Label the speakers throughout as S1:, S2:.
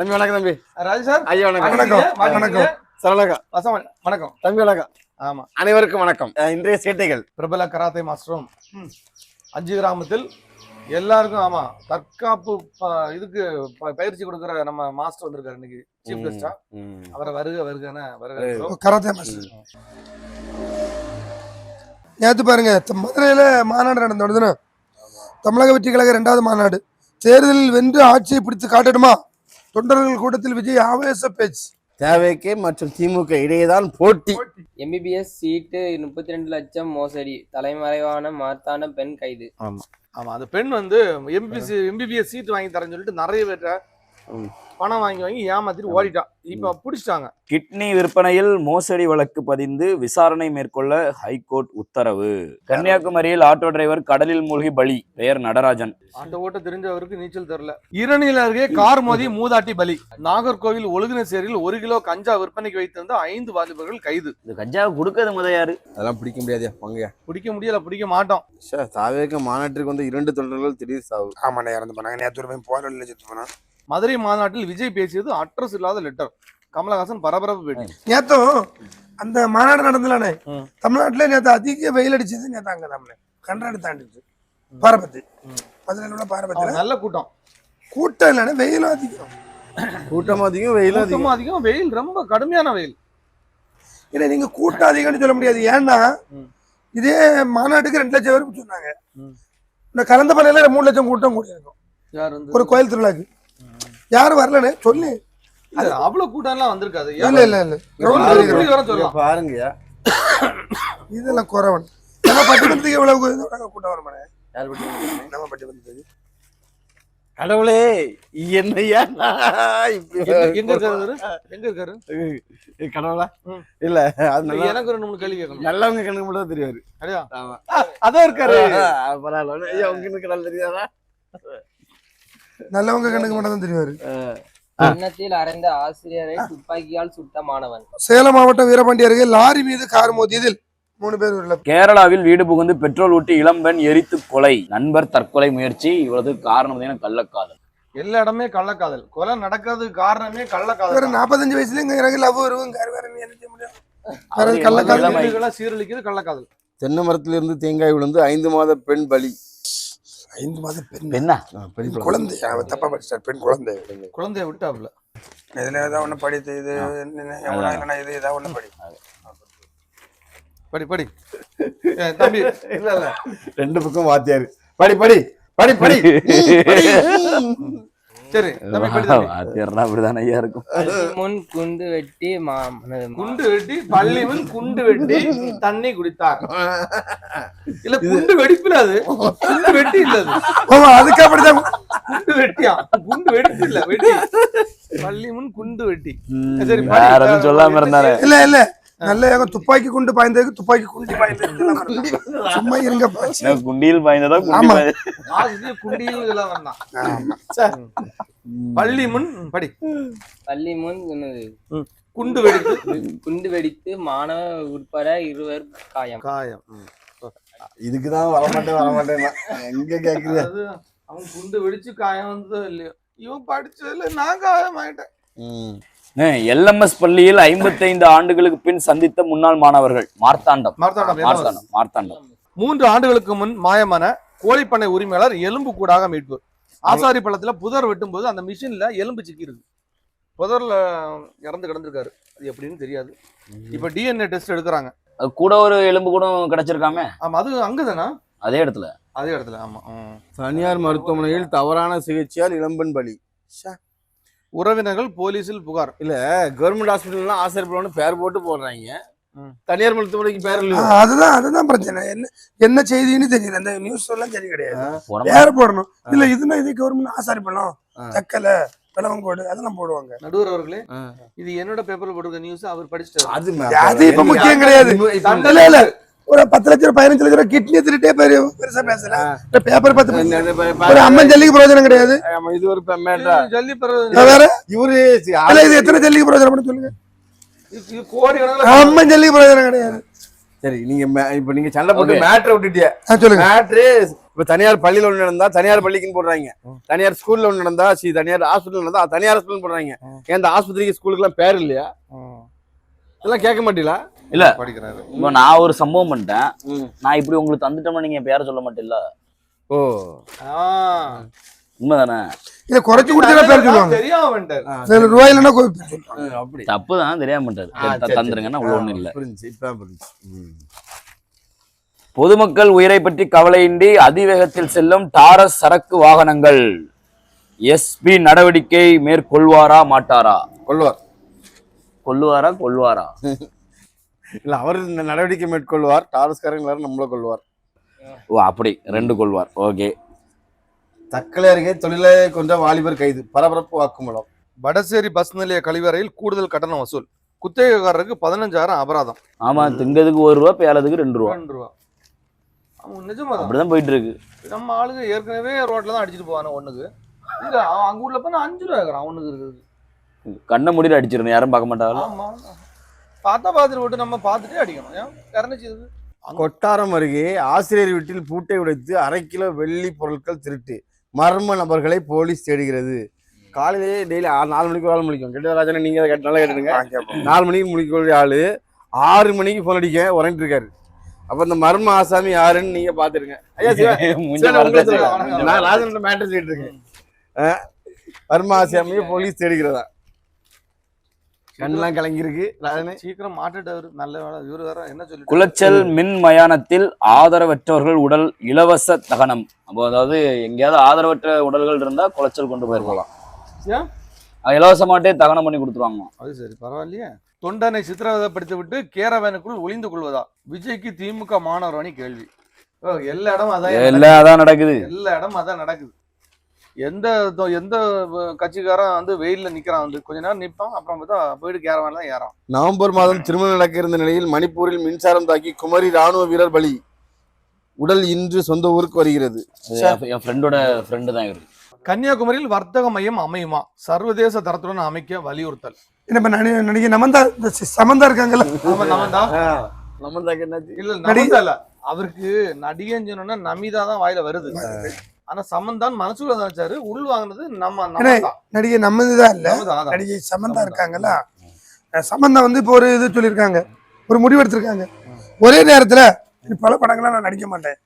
S1: தம்பி வணக்கம் தம்பி.
S2: ராஜு சார்
S1: ஐயா வணக்கம்.
S2: வணக்கம்.
S1: சரவணக்கா
S2: வணக்கம்
S1: தம்பி வணக்கம்.
S2: ஆமா,
S1: அனைவருக்கும் வணக்கம். இன்றைய சேட்டைகள்
S2: பிரபல கராத்தே மாஸ்டரும் 5 கிராமத்தில் எல்லாருக்கும் ஆமா தற்காப்பு இதுக்கு பயிற்சி கொடுக்குற நம்ம மாஸ்டர் வந்திருக்காரு இன்னைக்கு சீஃப் கெஸ்டா. அவரை வருக
S3: கராத்தே மாஸ்டர். நேற்று பாருங்க மதுரையில மாநாடு நடந்தோடுதுன்னா தமிழக வெற்றி கழக 2வது மாநாடு. தேர்தலில் வென்று ஆட்சியை பிடித்து காட்டணுமா? தொண்டர்கள் கூட்டத்தில் விஜய் ஆவேச பேச்சு.
S1: தேவைக்கு மற்றும் திமுக இடையேதான் போட்டி.
S4: எம்பிபிஎஸ் சீட்டு 32 லட்சம் மோசடி, தலைமறைவான மார்த்தாண்டம் பெண் கைது.
S2: ஆமா, அந்த பெண் வந்து எம்பிபிஎஸ் சீட் வாங்கி தரேன்னு சொல்லிட்டு நிறைய பேர்ட்ட பணம் வாங்கி ஏமாத்திட்டு ஓடிட்டான். இப்ப பிடிச்சிட்டாங்க.
S5: கிட்னி விற்பனையில் மோசடி வழக்கு பதிந்து விசாரணை மேற்கொள்ள ஹைகோர்ட் உத்தரவு. கன்னியாகுமரியில் ஆட்டோ டிரைவர் கடலில் மூழ்கி பலி, பெயர் நடராஜன்.
S2: ஆட்டோ ஓட்ட தெரிஞ்சவருக்கு நீச்சல் தெரியல. இரணில அருகே கார் மோதி மூதாட்டி பலி. நாகர்கோவில் ஒழுகினசேரியில் 1 கிலோ கஞ்சா விற்பனைக்கு வைத்திருந்த 5 வாலிபர்கள் கைது.
S5: இந்த கஞ்சாவை கொடுக்கறது முதயாரு?
S1: அதெல்லாம் பிடிக்க முடியாதே பங்கையா.
S2: பிடிக்க மாட்டோம்.
S1: தாவேக மாநாட்டிற்கு வந்து 2 தொண்டர்கள் திடீர் சாவு.
S3: ஆமாண்ணே, இறந்து போனாங்க. நேற்று போன செத்து போனான்.
S2: மதுரை மாநாட்டில் விஜய் பேசியது அட்ரஸ் இல்லாத லெட்டர். கமலஹாசன் பரபரப்பு பேட்டி.
S3: நேத்தும் அந்த மாநாடு நடந்தலானே தமிழ்நாட்டுல நேற்று அதிக வெயில் அடிச்சது. நேற்று அங்கதான் கன்றாடி தாண்டிச்சு பாரபத்து. மதுரையில பாரபத்துல
S2: நல்ல கூட்டம்
S3: இல்லைன்னா வெயிலும் அதிகம்.
S1: கூட்டம் அதிகம், வெயிலும்
S2: அதிகம். வெயில் ரொம்ப கடுமையான வெயில்.
S3: இல்ல நீங்க கூட்டம் அதிகம்னு சொல்ல முடியாது. ஏன்னா இதே மாநாட்டுக்கு 2 லட்சம் பேர் சொன்னாங்க. இந்த கலந்த பள்ளியில 3 லட்சம் கூட்டம் கூடி இருக்கும் ஒரு கோயில் திருவிழாக்கு. யாரும் வரலன்னு சொல்லு.
S2: அவ்வளவு கூட்டம் எல்லாம் வந்திருக்காது.
S1: இல்ல பாருங்க,
S3: இதெல்லாம் குறவன். நம்ம பட்டிமன்றத்துக்கு எவ்வளவு கூட்டம் வரும்? நம்ம பட்டிமன்றத்துக்கு
S1: கடவுளே என்னையா
S2: எங்க இருக்காரு
S1: கடவுளா? இல்ல அது
S2: எனக்கு 2 3 கேள்வி கேட்கணும்.
S1: நல்லவங்க கணக்கு மட்டும் தெரியாது.
S2: அதான் இருக்காரு.
S1: பரவாயில்ல, உங்களுக்கு நல்லா தெரியாதா?
S3: நல்லவங்க கண்ணுக்கு மட்டும் தான் தெரிவாரு.
S4: எண்ணத்தில் அறைந்த ஆசிரியரை துப்பாக்கியால் சுட்ட மாணவன்.
S3: சேலம் மாவட்டம் வீரபாண்டி அருகே லாரி மீது கார் மோதியதில் 3 பேர் உள்ள.
S5: கேரளாவில் வீடு புகுந்து பெட்ரோல் ஊட்டி இளம்பெண் எரித்து கொலை, நண்பர் தற்கொலை முயற்சி. இவ்வளவு காரணம் கள்ளக்காதல்.
S2: எல்லா இடமே கள்ளக்காதல். கொலை நடக்கிறதுக்கு காரணமே கள்ளக்காதல்.
S3: 45 வயசுல இங்க லவ் வரும்.
S2: சீரழிக்கிறது கள்ளக்காதல்.
S1: தென்னை மரத்திலிருந்து தேங்காய் விழுந்து 5 மாத பெண் பலி.
S3: 5 மாத
S5: பெண்ணா?
S3: குழந்தை. அவன் தப்பா படிச்சார். பெண்
S2: குழந்தைய விட்டாப்ல.
S3: இதுல ஏதாவது ஒண்ணு படித்து இது இது ஏதாவது ஒண்ணு
S2: படி தம்பி.
S1: இல்ல 2 பக்கம் வாத்தியாரு. படி சரி தம்பி,
S5: அப்படிதான் ஐயா இருக்கும்.
S4: முன் குண்டு வெட்டி
S2: பள்ளி முன் குண்டு வெட்டி தண்ணி குடித்தார். இல்ல குண்டு வெடிப்புல அது குண்டு வெட்டி இல்ல.
S3: அதுக்கு அப்படிதான்
S2: குண்டு வெட்டியா? குண்டு வெடிப்பு இல்ல, வெட்டி. பள்ளி முன் குண்டு வெட்டி. சரி,
S5: சொல்லாம இருந்தாரு.
S3: இல்ல நல்ல துப்பாக்கி குண்டு பாய்ந்ததுக்கு துப்பாக்கி குண்டி பாய்ந்தது. சும்மா இருங்க.
S5: குண்டியில் பாய்ந்ததா?
S2: குண்டியில் இதெல்லாம் வேண்டாம். பள்ளி முன்
S4: குண்டு வெடித்து மாணவ உட்பட 2 காயம்.
S1: இதுக்குதான் வரமாட்டேன் எங்க கேக்குறீங்க?
S2: அவன் குண்டு வெடிச்சு காயம் வந்ததோ இல்லையோ, இவன் படிச்சதுல நான் காயம் ஆயிட்டேன்.
S5: எல்எம்எஸ் பள்ளியில் 55 ஆண்டுகளுக்கு பின் சந்தித்த முன்னாள் மாணவர்கள். மார்த்தாண்டம்.
S2: 3 ஆண்டுகளுக்கு முன் மாயமான கோழிப்பண்ணை உரிமையாளர் எலும்பு கூடாக மீட்பு. ஆசாரி பள்ளத்துல புதர் வெட்டும் போது அந்த மிஷின்ல எலும்பு சிக்கி இருக்கு. புதர்ல இறந்து கிடந்திருக்காரு. அது எப்படின்னு தெரியாது. இப்ப டிஎன்ஏ டெஸ்ட் எடுக்கிறாங்க.
S5: கூட ஒரு எலும்பு கூட கிடைச்சிருக்காமே.
S2: ஆமா, அது அங்கதானா?
S5: அதே இடத்துல.
S2: ஆமா.
S1: தனியார் மருத்துவமனையில் தவறான சிகிச்சையால் இளம்பெண் பலி.
S2: உறவினர்கள் போலீசில் புகார்.
S1: இல்ல கவர்மெண்ட் ஹாஸ்பிட்டல்லாம் ஆசிரியர் பேர் போட்டு போடுறாங்க. தனியார் மருத்துவமனைக்கு பேர் இல்ல.
S3: அதுதான் பிரச்சனை. என்ன செய்தின்னு தெரியல. அந்த நியூஸ் எல்லாம் சரி கிடையாது. பேர் போடணும். இல்ல இதுனா இது கவர்மெண்ட் ஆசாரி பழம், தக்கலை, பிளவங்கோடு அதெல்லாம் போடுவாங்க.
S2: நடுவர் அவர்களே, இது என்னோட பேப்பர்ல போடுற நியூஸ். அவர் படிச்சுட்டாரு.
S3: அது இப்ப முக்கியம் கிடையாது. ஒரு 10 லட்சம் 15 லட்சம் கிட்னி திருட்டே பெருசா பேசல. பேப்பர் 10 அம்மன் ஜல்லிக்கு பிரயோஜனம் கிடையாது.
S1: இது ஒரு
S2: ஜல்லி
S3: வேற.
S1: இவரு
S3: இது எத்தனை ஜல்லிக்கு பிரயோஜனம் சொல்லுங்க. அம்மன் ஜல்லிக்கு பிரயோஜனம் கிடையாது.
S1: சரி நீங்க இப்ப நீங்க சண்டை போட்டு மேட்ரை விட்டுட்டிய
S3: சொல்லுங்க.
S1: மேட்ரு இப்ப தனியார் பள்ளியில ஒண்ணு நடந்தா தனியார் பள்ளிக்குன்னு போடுறாங்க, தனியார் ஸ்கூல்ல ஒண்ணு நடந்தா தனியார் ஹாஸ்பிட்டல் நடந்தா தனியார் ஹாஸ்பிட்டல் போடுறாங்க. ஏன் இந்த ஆஸ்பத்திரிக்கு ஸ்கூலுக்கு எல்லாம் பேர் இல்லையா? இதெல்லாம் கேட்க மாட்டீங்களா?
S5: இல்ல
S2: படிக்கிறாரு.
S5: இப்போ நான் ஒரு சம்பவம் பண்ணிட்டேன், நான் இப்படி உங்களுக்கு தந்துட்டோம்னா நீங்க பேர சொல்ல மாட்டீங்களா?
S1: ஓ
S5: உண்மைதானே?
S3: இத குறைச்சு கொடுத்தா பேர் சொல்லுவாங்க.
S2: தெரியாம வந்துட்டாரு.
S3: சில ரூபாய் இல்லைன்னா கோயில் பேர் சொல்லுவாங்க.
S1: அப்படி
S5: தப்புதான், தெரியாம பண்ணிட்டாரு. தந்துருங்கன்னா உள்ள ஒண்ணும் இல்ல.
S1: புரிஞ்சு, இப்ப புரிஞ்சு.
S5: பொதுமக்கள் உயிரை பற்றி கவலையின்றி அதிவேகத்தில் செல்லும் டாரஸ் சரக்கு வாகனங்கள் எஸ்பி நடவடிக்கை மேற்கொள்வாரா மாட்டாரா?
S1: கொள்வார்.
S5: கொள்வாரா
S1: இல்ல அவர் இந்த நடவடிக்கை மேற்கொள்வார், டாரஸ்காரங்க எல்லாரும் நம்மள கொள்வார்.
S5: ஓ அப்படி ரெண்டு கொள்வார். ஓகே.
S1: தக்கலை அருகே தொழிலாளி கொண்ட வாலிபர் கைது, பரபரப்பு வாக்குமூலம்.
S2: வடசேரி பஸ் நிலைய கழிவறையில் கூடுதல் கட்டணம் வசூல், குத்தகைக்காரருக்கு 15,000 அபராதம்.
S5: ஆமா, திங்கிறதுக்கு 1 ரூபா, பேலதுக்கு 2 ரூபா.
S2: 2 ரூபா. அவன் நிஜமா
S5: அப்படிதான் போயிட்டு இருக்கு.
S2: நம்ம ஆளுங்க ஏற்கனவே ரோட்ல தான் அடிச்சுட்டு போவானு ஒண்ணுக்கு. இல்ல அவன் அங்க ஊர்ல போய் 5 ரூபா கேக்குறான் ஒண்ணுக்கு இருக்குது.
S5: கண்ணை முடிட்டு அடிச்சிருந்தேன், யாரும் பார்க்க மாட்டாங்க.
S2: ஆமா, பார்த்துட்டு விட்டு நம்ம பார்த்துட்டே அடிக்கணும். ஏன் கரணிச்சு
S1: கொட்டாரம் அருகே ஆசிரியர் வீட்டில் பூட்டை உடைத்து 1/2 கிலோ வெள்ளி பொருட்கள் திருட்டு, மர்ம நபர்களை போலீஸ் தேடுகிறது. காலையிலேயே டெய்லி 4 மணிக்கு ஒரு ஆள் முழிக்கும். கேட்டு ராஜா, நீங்க அதை நல்லா கேட்டுடுங்க. 4 மணிக்கு முழிக்கக்கூடிய ஆளு 6 மணிக்கு போன் அடிக்க உறங்கிட்டு இருக்காரு. அப்ப இந்த மர்ம ஆசாமி யாருன்னு நீங்க பாத்துருங்க. ஐயா நான் ராஜன் மேட்டர் சொல்லிட்டு இருக்கேன். மர்ம ஆசாமியை போலீஸ் தேடுகிறதா? கண்ணெல்லாம் கலங்கிருக்கு.
S2: சீக்கிரம் மாட்டுட்டு நல்ல வேலை. இவரு வேற என்ன சொல்லி
S5: குளச்சல் மின் மயானத்தில் ஆதரவற்றவர்கள் உடல் இலவச தகனம். அப்போ அதாவது எங்கேயாவது ஆதரவற்ற உடல்கள் இருந்தா குளச்சல் கொண்டு போயிருக்கலாம், இலவசமாட்டே தகனம் பண்ணி கொடுத்துருவாங்க.
S2: அது சரி, பரவாயில்லையே. தொண்டனை சித்திரவதைப்படுத்தி விட்டு கேரவேனுக்குள் ஒளிந்து கொள்வதா? விஜய்க்கு திமுக மாணவர் அணி கேள்வி. எல்லா இடமும்
S5: அதான் நடக்குது.
S2: எல்லா இடமும் அதான் நடக்குது. எந்த கட்சிக்காரன் வந்து வெயில்ல நிக்கிறான், வந்து கொஞ்ச நேரம் நிற்பான், அப்புறம் பார்த்தா போயிட்டு கேரவேன்லாம் ஏறான்.
S1: நவம்பர் மாதம் திருமணம் நடக்க இருந்த நிலையில் மணிப்பூரில் மின்சாரம் தாக்கி குமரி ராணுவ வீரர் பலி, உடல் இன்று சொந்த ஊருக்கு வருகிறது.
S5: என் ஃப்ரெண்டோட ஃப்ரெண்டு தான் இருக்கு.
S2: கன்னியாகுமரியில் வர்த்தக மையம் அமையுமா? சர்வதேச தரத்துடன் அமைக்க வலியுறுத்தல்.
S3: என்ன நடிகை நமந்தா சமந்தா இருக்காங்கல்ல,
S2: இல்ல நமிதா இல்ல, அவருக்கு நடிகைன்னு சொன்னா நமிதா தான் வாயில வருது. ஆனா சமந்தான் மனசுக்குள்ள நினைச்சாரு, உள் வாங்கினது நம்ம
S3: நடிகை நம்மதுதான் இல்ல, நடிகை சமந்தா இருக்காங்கல்ல. சமந்தா வந்து இப்போ ஒரு இது சொல்லியிருக்காங்க, ஒரு முடிவு எடுத்திருக்காங்க. ஒரே நேரத்துல பல படங்களா நான் நடிக்க மாட்டேன்.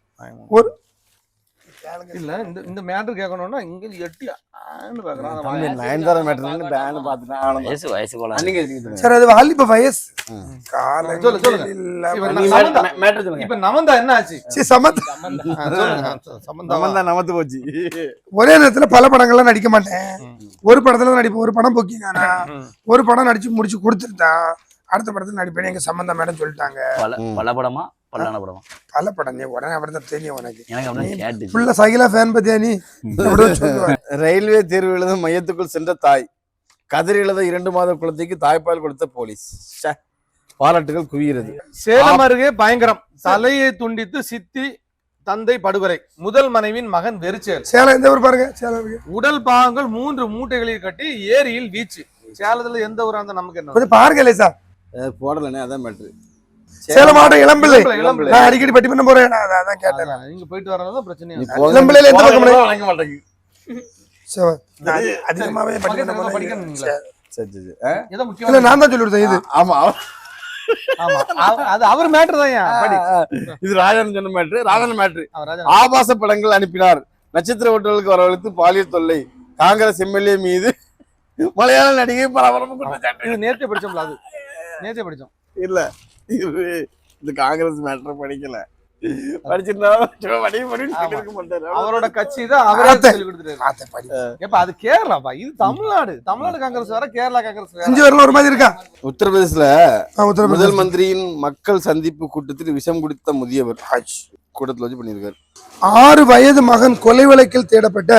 S3: ஒரு
S2: இல்ல இந்த மேட்டர் கேட்கணும்னா இங்க எட்டி
S3: சார் அது வாலிப வயசு.
S2: இப்ப நமந்தா என்ன ஆச்சு?
S1: நமத்து போச்சு.
S3: ஒரே நேரத்துல பல படங்கள்லாம் நடிக்க மாட்டேன், ஒரு படத்துல நடிப்பேன். ஒரு படம் போக்கிங்க, ஒரு படம் நடிச்சு முடிச்சு கொடுத்துருந்தான், அடுத்த படத்துல நடிப்பேன் எங்க சம்பந்தா மேடம் சொல்லிட்டாங்க.
S5: பல படமா பல்லான படமா?
S3: பல படம். உடனே அப்படிதான் தெரியும் உனக்கு.
S5: எனக்கு
S3: ஃபுல்லா சைக்கிளா ஃபேன் பத்தியா நீ?
S1: ரயில்வே தேர்வு எழுதும் மையத்துக்குள் சென்ற தாய், கதிர் எழுத 2 மாத குழந்தைக்கு தாய்ப்பால் கொடுத்த போலீஸ். பாராட்டுகள் குவிகிறது.
S2: சேலம் அருகே பயங்கரம், தலையை துண்டித்து சித்தி தந்தை படுகொலை, முதல் மனைவியின் மகன் வெறிச்சேல்.
S3: சேலம் எந்த ஊர் பாருங்க? சேலம்
S2: உடல் பாகங்கள் 3 மூட்டைகளில் கட்டி ஏரியில் வீச்சு. சேலத்துல எந்த ஊரா இருந்தா நமக்கு என்ன?
S3: கொஞ்சம் பாருங்களே சார்.
S1: போடலனே அதான் மேட்ரு.
S3: சேலம் மாவட்டம் இளம்பிள்ளை. நான் அடிக்கடி பட்டி பண்ண போறேன், அதான் கேட்டேன்.
S2: நீங்க போயிட்டு வரதான் பிரச்சனை.
S3: இளம்பிள்ளையில எந்த பக்கம்
S1: வழங்க மாட்டேங்குது.
S3: அதிகமாவே
S2: படிக்கணும்.
S3: இல்ல நான் தான் சொல்லி கொடுத்தேன் இது.
S1: ஆமா
S2: அது அவர் மேட்டர் தான்.
S1: இது ராஜன் சொன்ன மேட்ரு. ராஜன் மேட்ரு. ஆபாச படங்கள் அனுப்பினார், நட்சத்திர ஹோட்டலுக்கு வரவழைத்து பாலியல் தொல்லை, காங்கிரஸ் எம்எல்ஏ மீது மலையாள நடிகை பரபரப்பு குற்றச்சாட்டு.
S2: நேற்றே படிச்சோம்ல, அது நேற்றே படிச்சோம்.
S1: இல்ல இது காங்கிரஸ் மேட்டர் படிக்கல, படிச்சிருந்தா
S2: அவரோட கட்சி தான் அவரே சொல்லி கொடுத்துட்டாரு. அது கேரளாப்பா, இது தமிழ்நாடு. தமிழ்நாடு காங்கிரஸ் வேற, கேரளா காங்கிரஸ் வேற.
S3: 5 வரல ஒரு மாதிரி இருக்கா?
S1: உத்தரப்பிரதேசல முதல் மந்திரியின் மக்கள் சந்திப்பு கூட்டத்தில் விஷம் குடித்த முதியவர் கூட்டத்தில் வச்சு பண்ணியிருக்காரு.
S3: 6 வயது மகன் கொலை வழக்கில் தேடப்பட்ட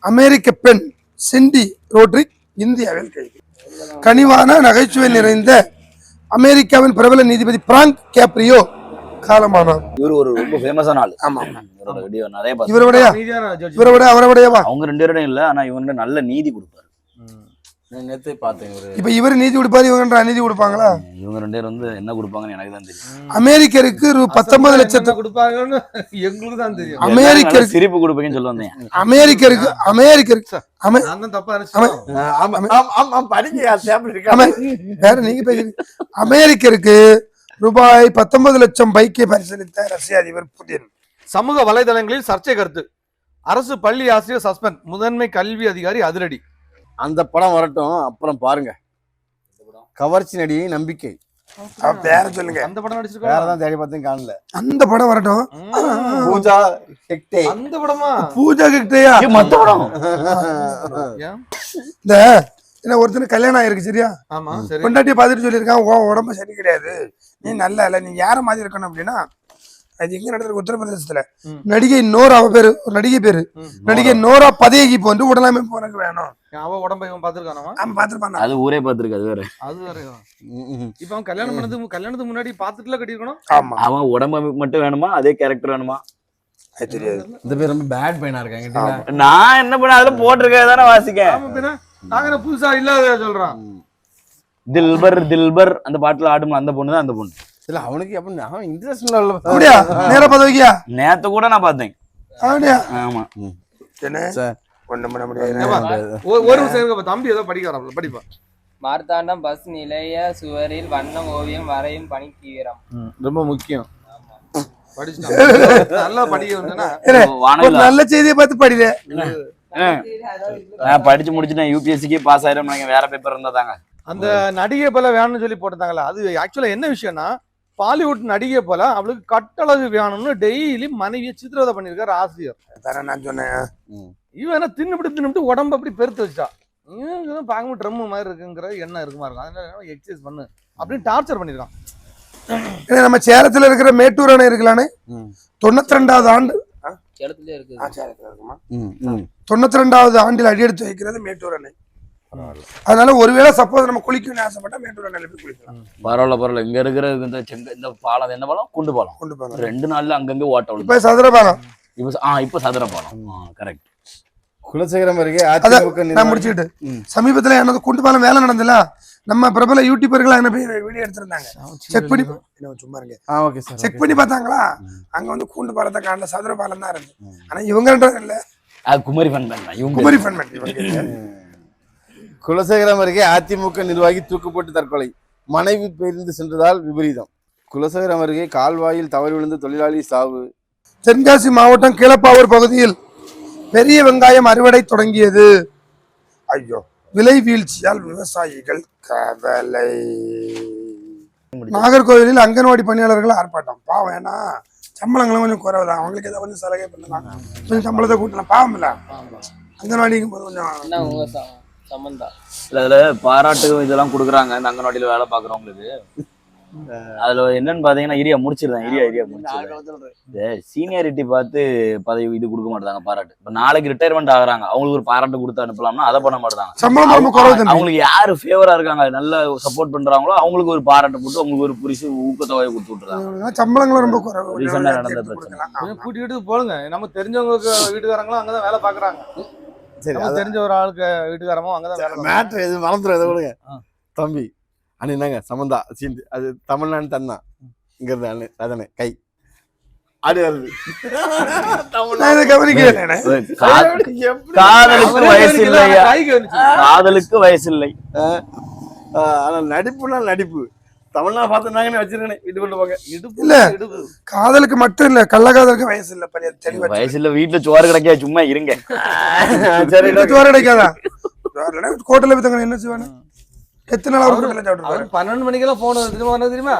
S3: அமெரிக்க பெண் சிண்டி ரோட்ரிக் இந்தியாவில் கைது. கனிவான நகைச்சுவை நிறைந்த அமெரிக்காவின் பிரபல நீதிபதி பிராங்க் கேப்ரியோ காலமானார்.
S5: இவர் ஒரு ரொம்ப ஃபேமஸான ஆளு.
S3: ஆமா,
S5: இவரோட வீடியோ நிறைய பார்த்தேன்.
S3: இவரோட அவரோடவா
S5: அவங்க 2 பேரோட இல்ல, ஆனா இவங்க நல்ல நீதி கொடுப்பாரு.
S1: நான் நேத்தே பார்த்தேன் ஒரு
S3: இப்ப இவர் நீதி கொடுப்பாரு, இவங்க அநீதி கொடுப்பாங்களா?
S5: இவங்க 2 பேரும் வந்து என்ன கொடுப்பாங்கன்னு எனக்கு தான் தெரியும்.
S3: அமெரிக்கருக்கு 19 லட்சத்து
S2: கொடுப்பாங்கன்னு எங்களுக்கு தான் தெரியும்.
S3: அமெரிக்கருக்கு
S5: சிரிப்பு கொடுப்பீங்கன்னு சொல்ல வந்தேன்.
S3: அமெரிக்கருக்கு
S2: நான் தான் தப்பா நினைச்சேன்.
S1: படிக்க சேம்பிள் இருக்கா?
S3: வேற நீங்க பேசுறீங்க. அமெரிக்கருக்கு ரூபாய் 19 லட்சம் பைக்கை பரிசீலித்த ரஷ்ய அதிபர் புதின்.
S2: சமூக வலைதளங்களில் சர்ச்சை கருத்து. அரசு பள்ளி ஆசிரியர் சஸ்பெண்ட், முதன்மை கல்வி அதிகாரி அதிரடி.
S1: அந்த படம் வரட்டும், அப்புறம் பாருங்க. கவர்ச்சி நடிகை நம்பிக்கை.
S3: வேற சொல்லுங்க.
S2: அந்த படம் நடிச்சிருக்காங்க.
S1: வேறதான் தேடி பார்த்தேன் காணல.
S3: அந்த படம் வரட்டும்.
S1: பூஜா ஹெக்டே.
S2: அந்த படமா?
S3: பூஜா கிட்டயா?
S5: மத்த படம்
S3: இந்த என்ன ஒருத்தனுக்கு கல்யாணம் ஆயிருக்கு சரியா?
S2: ஆமா சரி.
S3: பொண்டாட்டியை பார்த்துட்டு சொல்லியிருக்கான், உன் உடம்பு சரி கிடையாது, நீ நல்லா இல்ல, நீ யார மாதிரி இருக்கணும் அப்படின்னா, அது எங்க நடந்திருக்கு? உத்தரப்பிரதேசத்துல நடிகை நோரா, அவ பேரு ஒரு நடிகை பேரு, நடிகை நோரா பதேகி போன்று உடலமைப்பு உனக்கு வேணும்.
S2: அவ உடம்பை இவன் பாத்துருக்கானவா?
S3: அவன் பாத்துருப்பான்.
S5: அது ஊரே பாத்துருக்கு. அது வேற.
S2: அது வேற. இப்ப அவன் கல்யாணத்துக்கு முன்னாடி பாத்துட்டுல கட்டிருக்கணும்.
S3: ஆமா,
S5: அவன் உடம்பமைப்பு மட்டும் வேணுமா, அதே கேரக்டர் வேணுமா?
S3: அது தெரியாது.
S1: இந்த பேர் ரொம்ப பேட் பையனா இருக்காங்க.
S5: நான் என்ன பண்ண அதுல போட்டிருக்கேன் தானே வாசிக்க.
S2: நாங்க புதுசா இல்லாத சொல்றான்.
S5: தில்பர் தில்பர் அந்த பாட்டுல ஆடுமா அந்த பொண்ணு தான் அந்த பொண்ணு.
S1: இல்ல அவனுக்கு அப்ப அவன் இன்டர்நேஷனல்
S3: அப்படியா? நேரா பதவியா?
S5: நேத்து கூட நான் பார்த்தேன்.
S3: அப்படியா?
S5: ஆமா.
S3: என்ன
S1: சார்
S3: ஒண்ணும் பண்ண முடியாது.
S2: ஒரு நிமிஷம் தம்பி ஏதோ படிக்கிறான், படிப்பா.
S4: மார்த்தாண்டம் பஸ் நிலைய சுவரில் வண்ணம் ஓவியம் வரையும் பணி தீவிரம்.
S2: ரொம்ப முக்கியம். நல்லா படிக்கணும்னா
S3: ஒரு நல்ல செய்தியை பார்த்து படில.
S5: நான் படிச்சு முடிச்சுட்டேன். யூபிஎஸ்சிக்கு பாஸ் ஆயிரும். வேற பேப்பர் இருந்தா தாங்க.
S2: அந்த நடிகை போல வேணும்னு சொல்லி போட்டுட்டாங்களா? அது ஆக்சுவலா என்ன விஷயம்னா, பாலிவுட் நடிகை போல அவளுக்கு கட்டழகு வேணும்னு டெய்லி மனைவியை சித்திரவதை பண்ணிருக்காரு ஆசிரியர்.
S3: நான் சொன்னேன்,
S2: இவன் என்ன தின்னுபிட்டு உடம்பு அப்படி பெருத்து வச்சா, பார்க்கும்போது ட்ரம் மாதிரி இருக்குங்கிற எண்ணம் இருக்குமா இருக்கும், அதனால எக்ஸசைஸ் பண்ணு அப்படின்னு டார்ச்சர் பண்ணிருக்கான்.
S3: நம்ம சேலத்துல இருக்கிற மேட்டூர் அணை இருக்கலானே, 92வது ஆண்டு,
S4: சேலத்திலே இருக்கு.
S3: 92வது ஆண்டில் அடியெடுத்து வைக்கிறது மேட்டூர் அணை. அதனால ஒருவேளை சப்போஸ் நம்ம குளிக்கணும்னு ஆசைப்பட்டா மேட்டூர் அணையில போய் குளிக்கலாம்.
S5: பரவாயில்ல. இங்க இருக்கிற இந்த பாலம் என்ன பாலம்? குண்டு பாலம். 2 நாள்ல அங்கங்க ஓட்ட.
S3: இப்ப சதுர பாலம்.
S5: இப்ப சதுர பாலம். கரெக்ட்.
S1: குலசேகரம் அருகே
S3: நான் முடிச்சுக்கிட்டு சமீபத்துல என்னது குண்டு பாலம் வேலை நடந்தல, நம்ம பிரபல யூடியூபர்கள் என்ன போய் வீடியோ எடுத்திருந்தாங்க. செக் பண்ணி சும்மா இருங்க.
S1: Okay sir.
S3: செக் பண்ணி பார்த்தாங்களா, அங்க வந்து கூண்டு பாலத்தை காணல, சதுர பாலம் தான் இருக்கு. ஆனா இவங்க இல்ல,
S5: குமரி ஃபன்
S3: குமரி ஃபன்.
S1: குலசேகரம் அருகே அதிமுக நிர்வாகி தூக்குப்பட்டு தற்கொலை, மனைவி பேருந்து சென்றதால் விபரீதம். குலசேகரம் அருகே கால்வாயில் தவறி விழுந்து தொழிலாளி சாவு.
S3: தென்காசி மாவட்டம் கீழப்பாவூர் பகுதியில் பெரிய வெங்காயம் அறுவடை தொடங்கியது. ஐயோ, விலை வீழ்ச்சியால் விவசாயிகள் கவலை. நாகர்கோவிலில் அங்கன்வாடி பணியாளர்கள் ஆர்ப்பாட்டம். பாவம், ஏன்னா சம்பளங்களும் கொஞ்சம் குறைவுதான், அவங்களுக்கு ஏதாவது கொஞ்சம் சலுகை பண்ணலாம், கொஞ்சம் சம்பளத்தை கூட்டலாம். பாவம் இல்ல, அங்கன்வாடிக்கும் போது கொஞ்சம்
S4: சம்பந்தா.
S5: அதுல பாராட்டு இதெல்லாம் கொடுக்குறாங்க இந்த அங்கன்வாடியில வேலை பாக்குறவங்களுக்கு. அதுல என்னன்னு பாத்தீங்கன்னா ஏரியா முடிச்சிருந்தேன். சீனியாரிட்டி பார்த்து பதவி இது கொடுக்க மாட்டாங்க, பாராட்டு. இப்ப நாளைக்கு ரிட்டையர்மெண்ட் ஆகுறாங்க, அவங்களுக்கு ஒரு பாராட்டு கொடுத்து அனுப்பலாம்னா அதை பண்ண மாட்டாங்க. அவங்களுக்கு யாரு ஃபேவரா இருக்காங்க, நல்ல சப்போர்ட் பண்றாங்களோ அவங்களுக்கு ஒரு பாராட்டு போட்டு அவங்களுக்கு ஒரு புரிசு ஊக்கத்தொகையை கொடுத்து விட்டுறாங்க.
S3: சம்பளங்களும் ரொம்ப குறைவு.
S5: ரீசெண்டா நடந்த பிரச்சனை.
S2: கூட்டிட்டு போடுங்க, நம்ம தெரிஞ்சவங்களுக்கு வீட்டுக்காரங்களும் அங்கதான் வேலை பாக்குறாங்க.
S1: சரி,
S2: தெரிஞ்ச ஒரு ஆளுக்கு வீட்டுக்காரமும் அங்கதான்
S1: மேட்ரு எது மறந்துடும். எதை கொடுங்க தம்பி அண்ணாங்க சமந்தா சீண்டு, அது தமிழ்நாடு தன்னா இங்கிறது அதனே கை ஆடு வருது.
S5: காதலுக்கு வயசு இல்லையா? காதலுக்கு வயசு இல்லை.
S1: ஆனா நடிப்புனா நடிப்பு. தமிழ்நாடு பார்த்துனாங்கன்னு வச்சிருக்கேன். வீட்டு கொண்டு போங்க.
S3: இல்ல, காதலுக்கு மட்டும் இல்ல, கள்ளக்காதலுக்கு வயசு இல்ல.
S5: வயசு இல்ல, வீட்டுல சோறு கிடைக்காது, சும்மா இருங்க.
S3: சோறு கிடைக்காதா? கோட்டையில போய் என்ன செய்வானு? எத்தனை நாள்
S2: 12 மணிக்கெல்லாம் போன் தெரியுமா?